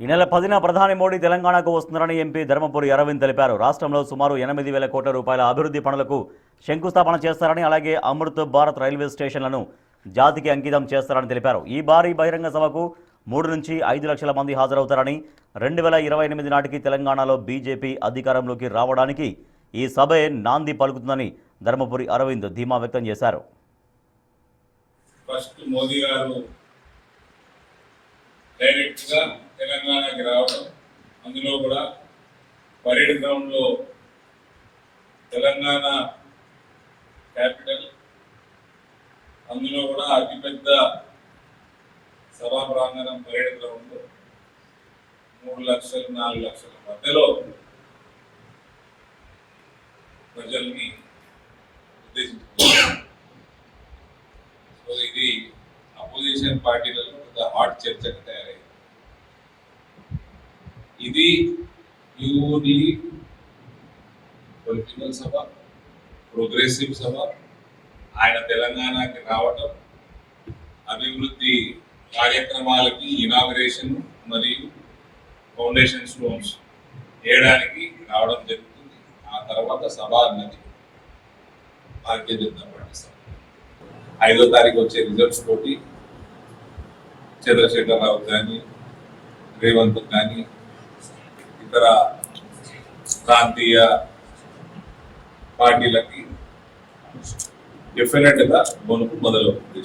ఈ నెల 10న ప్రధాని మోడీ తెలంగాణకు వస్తున్నారని ఎంపీ ధర్మపురి అరవింద్ తెలిపారు. రాష్ట్రంలో సుమారు 8,000 కోట్ల రూపాయల అభివృద్ధి పనులకు శంకుస్థాపన చేస్తారని, అలాగే అమృత్ భారత్ రైల్వే స్టేషన్లను జాతికి అంకితం చేస్తారని తెలిపారు. ఈ భారీ బహిరంగ సభకు 3 నుంచి 5 లక్షల మంది హాజరవుతారని, 2028 నాటికి తెలంగాణలో బీజేపీ అధికారంలోకి రావడానికి ఈ సభే నాంది పలుకుతుందని ధర్మపురి అరవింద్ ధీమా వ్యక్తం చేశారు. ఫస్ట్ మోదీ గారు డైరెక్ట్గా తెలంగాణకి రావడం, అందులో కూడా పరేడ్ గ్రౌండ్లో తెలంగాణ క్యాపిటల్, అందులో కూడా అతిపెద్ద సభా ప్రాంగణం పరేడ్ గ్రౌండ్లో 3 లక్షలు 4 లక్షల మధ్యలో ప్రజల్ని ఉద్దేశించారు. సో ఇది అపోజిషన్ పార్టీలలో ఒక హాట్ చర్చగా తయారైంది. ఇది యూని పొలిటికల్ సభ, ప్రోగ్రెసివ్ సభ. ఆయన తెలంగాణకి రావటం, అభివృద్ధి కార్యక్రమాలకి ఇనాగరేషన్ మరియు ఫౌండేషన్ స్టోన్స్ వేయడానికి రావడం జరుగుతుంది. ఆ తర్వాత సభ అన్నది భారతీయ జనతా పార్టీ సభ. 5వ తారీఖు వచ్చే రిజల్ట్స్ తోటి చంద్రశేఖరరావు కానీ, రేవంత్ కానీ, ఇతర ప్రాంతీయ పార్టీలకి డెఫినెట్గా వణుకు మొదలవుతుంది.